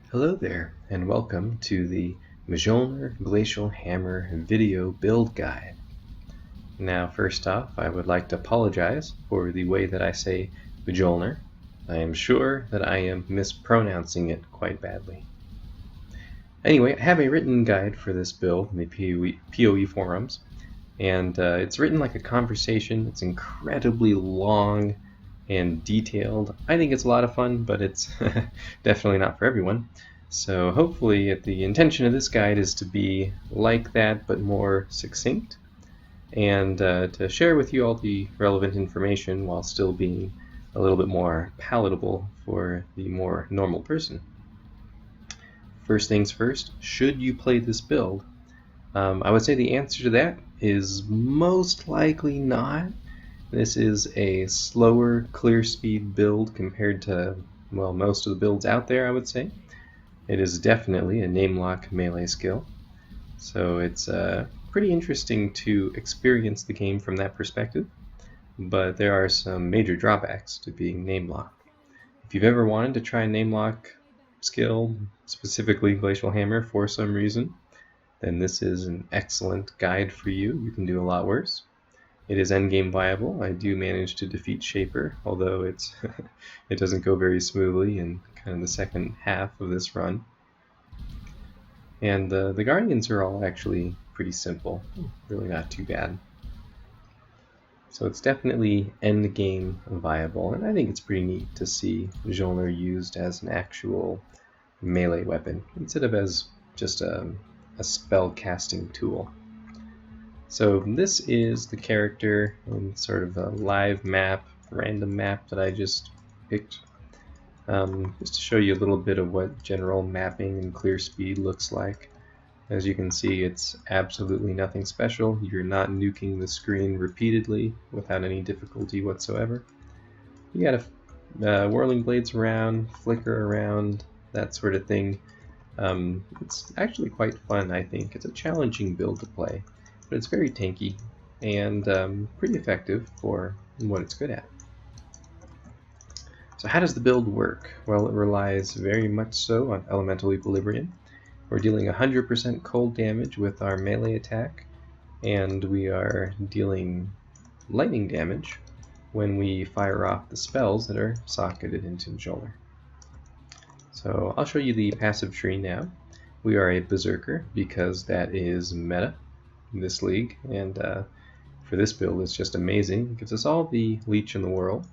Hello there, and welcome to the Mjolnir Glacial Hammer video build guide. Now, first off, I would like to apologize for the way that I say Mjolnir. I am sure that I am mispronouncing it quite badly. Anyway, I have a written guide for this build in the PoE forums, and it's written like a conversation. It's incredibly long and detailed. I think it's a lot of fun, but it's definitely not for everyone. So hopefully the intention of this guide is to be like that, but more succinct, and to share with you all the relevant information while still being a little bit more palatable for the more normal person. First things first, should you play this build? I would say the answer to that is most likely not. This is a slower clear speed build compared to, well, most of the builds out there, I would say. It is definitely a name lock melee skill, so it's pretty interesting to experience the game from that perspective, but there are some major drawbacks to being name lock. If you've ever wanted to try a name lock skill, specifically Glacial Hammer, for some reason, then this is an excellent guide for you. You can do a lot worse. It is endgame viable. I do manage to defeat Shaper, although it doesn't go very smoothly in kind of the second half of this run. And the Guardians are all actually pretty simple, really not too bad. So it's definitely endgame viable, and I think it's pretty neat to see Mjolnir used as an actual melee weapon instead of as just a spell casting tool. So this is the character in sort of a live map, random map that I just picked, just to show you a little bit of what general mapping and clear speed looks like. As you can see, it's absolutely nothing special. You're not nuking the screen repeatedly without any difficulty whatsoever. You got whirling blades around, flicker around, that sort of thing. It's actually quite fun, I think. It's a challenging build to play, but it's very tanky and pretty effective for what it's good at. So how does the build work? Well, it relies very much so on elemental equilibrium. We're dealing 100% cold damage with our melee attack, and we are dealing lightning damage when we fire off the spells that are socketed into Mjolnir. So I'll show you the passive tree now. We are a Berserker because that is meta in this league, and for this build it's just amazing. It gives us all the leech in the world,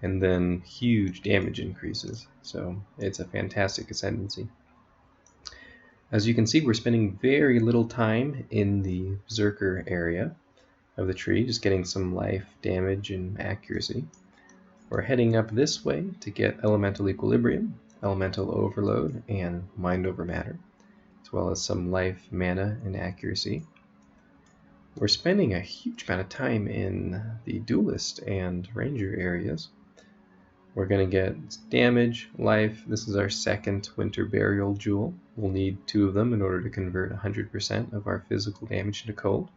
and then huge damage increases, so it's a fantastic ascendancy. As you can see, we're spending very little time in the Berserker area of the tree, just getting some life, damage, and accuracy. We're heading up this way to get elemental equilibrium, elemental overload, and mind over matter, as well as some life, mana, and accuracy. We're spending a huge amount of time in the duelist and ranger areas. We're going to get damage, life. This is our second winter burial jewel. We'll need 2 of them in order to convert 100% of our physical damage into cold.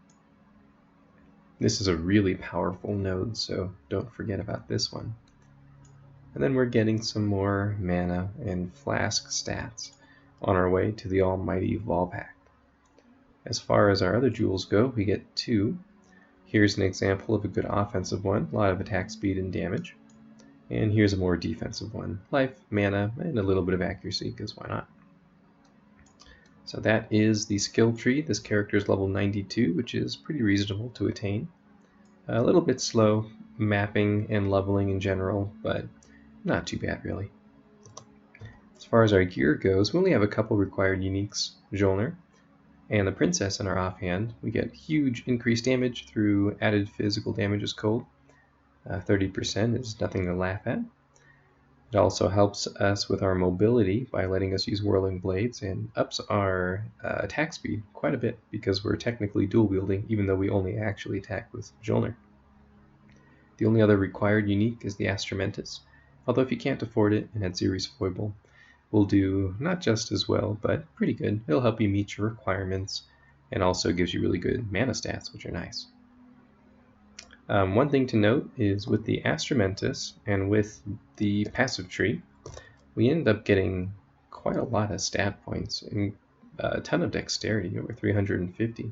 This is a really powerful node, so don't forget about this one. And then we're getting some more mana and flask stats on our way to the almighty Volpact. As far as our other jewels go, we get 2. Here's an example of a good offensive one, a lot of attack speed and damage. And here's a more defensive one, life, mana, and a little bit of accuracy, because why not? So that is the skill tree. This character is level 92, which is pretty reasonable to attain. A little bit slow mapping and leveling in general, but not too bad really. As far as our gear goes, we only have a couple required uniques, Mjolnir and the Princess in our offhand. We get huge increased damage through added physical damage as cold. 30% is nothing to laugh at. It also helps us with our mobility by letting us use whirling blades, and ups our attack speed quite a bit because we're technically dual wielding, even though we only actually attack with Mjolnir. The only other required unique is the Astramentus, although if you can't afford it, and Adziri's foible will do not just as well, but pretty good. It'll help you meet your requirements, and also gives you really good mana stats, which are nice. One thing to note is with the Astramentus and with the passive tree, we end up getting quite a lot of stat points and a ton of dexterity, over 350.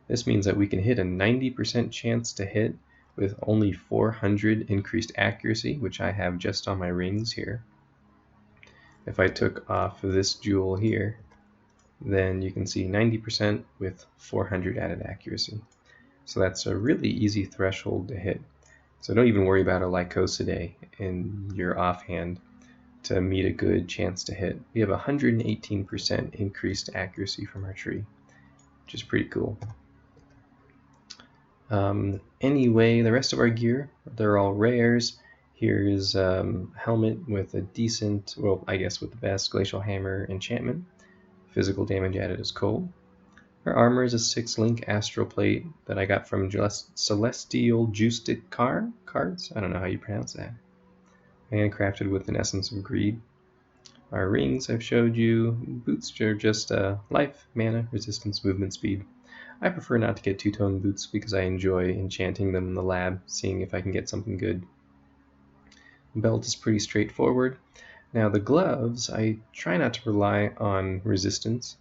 This means that we can hit a 90% chance to hit with only 400 increased accuracy, which I have just on my rings here. If I took off this jewel here, then you can see 90% with 400 added accuracy. So that's a really easy threshold to hit. So don't even worry about a Lycosidae in your offhand to meet a good chance to hit. We have 118% increased accuracy from our tree, which is pretty cool. Anyway, the rest of our gear, they're all rares. Here is helmet with a decent, well, I guess with the best Glacial Hammer enchantment. Physical damage added is cold. Our armor is a 6-link astral plate that I got from Celestial Justice cards. I don't know how you pronounce that. Handcrafted with an essence of greed. Our rings I've showed you. Boots are just life, mana, resistance, movement, speed. I prefer not to get two-tone boots because I enjoy enchanting them in the lab, seeing if I can get something good. The belt is pretty straightforward. Now the gloves, I try not to rely on resistance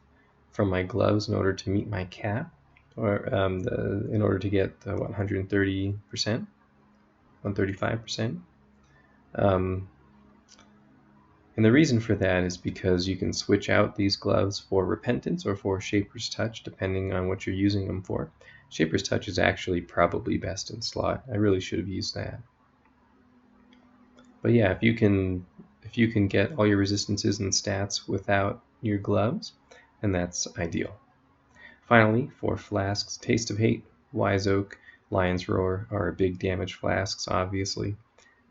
from my gloves in order to meet my cap, or in order to get the 130%, 135%. And the reason for that is because you can switch out these gloves for Repentance or for Shaper's Touch, depending on what you're using them for. Shaper's Touch is actually probably best in slot. I really should have used that. But yeah, if you can get all your resistances and stats without your gloves, then that's ideal. Finally, for flasks, Taste of Hate, Wise Oak, Lion's Roar are big damage flasks, obviously.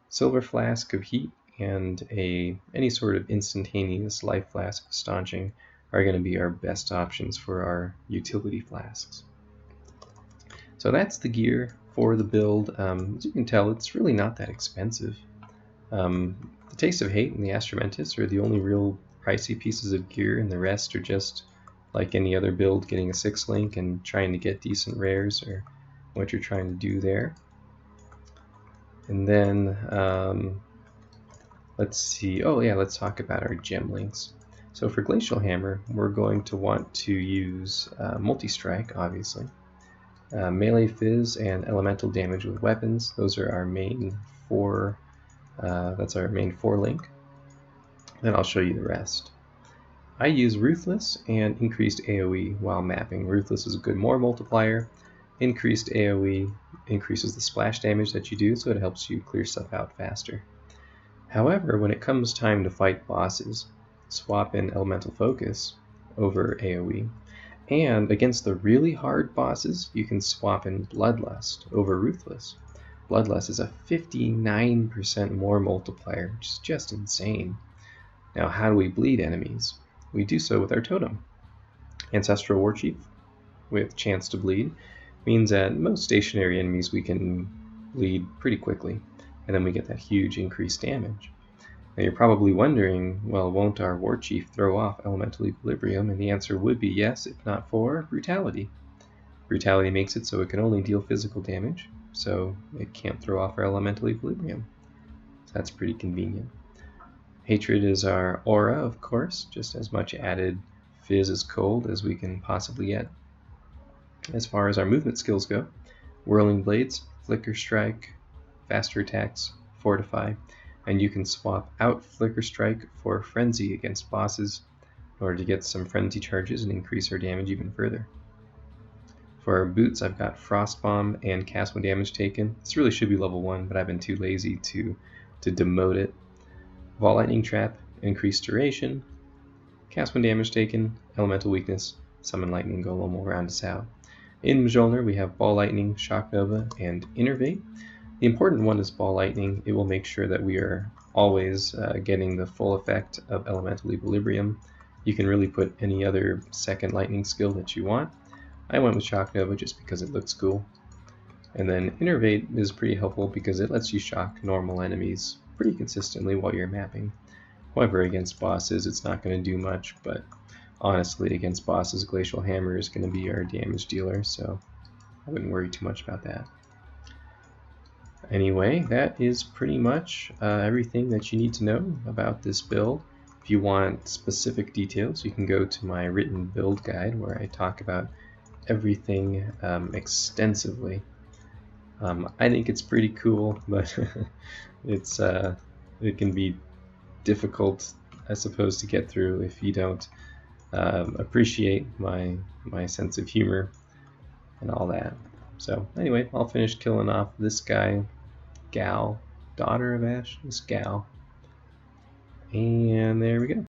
Silver Flask of Heat and any sort of instantaneous life flask of Staunching are going to be our best options for our utility flasks. So that's the gear for the build. As you can tell, it's really not that expensive. The Taste of Hate and the Astramentus are the only real pricey pieces of gear, and the rest are just like any other build, getting a 6-link and trying to get decent rares, or what you're trying to do there. And then let's see, let's talk about our gem links. So for Glacial Hammer, we're going to want to use Multi-Strike, obviously. Melee Fizz and Elemental Damage with weapons, those are our main 4, that's our main 4-link. Then I'll show you the rest. I use Ruthless and Increased AoE while mapping. Ruthless is a good more multiplier. Increased AoE increases the splash damage that you do, so it helps you clear stuff out faster. However, when it comes time to fight bosses, swap in Elemental Focus over AoE. And against the really hard bosses, you can swap in Bloodlust over Ruthless. Bloodlust is a 59% more multiplier, which is just insane. Now, how do we bleed enemies? We do so with our totem. Ancestral Warchief, with chance to bleed, means that most stationary enemies we can bleed pretty quickly, and then we get that huge increased damage. Now you're probably wondering, well, won't our Warchief throw off Elemental Equilibrium? And the answer would be yes, if not for Brutality. Brutality makes it so it can only deal physical damage, so it can't throw off our Elemental Equilibrium. So that's pretty convenient. Hatred is our aura, of course, just as much added fizz as cold as we can possibly get. As far as our movement skills go, Whirling Blades, Flicker Strike, Faster Attacks, Fortify, and you can swap out Flicker Strike for Frenzy against bosses in order to get some Frenzy charges and increase our damage even further. For our boots, I've got Frost Bomb and Cast When Damage Taken. This really should be level 1, but I've been too lazy to demote it. Ball Lightning Trap, Increased Duration, Cast When Damage Taken, Elemental Weakness, Summon Lightning Golem will round us out. In Mjolnir, we have Ball Lightning, Shock Nova, and Innervate. The important one is Ball Lightning. It will make sure that we are always getting the full effect of Elemental Equilibrium. You can really put any other second lightning skill that you want. I went with Shock Nova just because it looks cool. And then Innervate is pretty helpful because it lets you shock normal enemies pretty consistently while you're mapping. However, against bosses it's not going to do much, but honestly against bosses Glacial Hammer is going to be our damage dealer, so I wouldn't worry too much about that. Anyway, that is pretty much everything that you need to know about this build. If you want specific details, you can go to my written build guide where I talk about everything extensively. I think it's pretty cool, but it can be difficult, I suppose, to get through if you don't appreciate my sense of humor and all that. So anyway, I'll finish killing off this guy, Gal, daughter of Ash, this Gal, and there we go.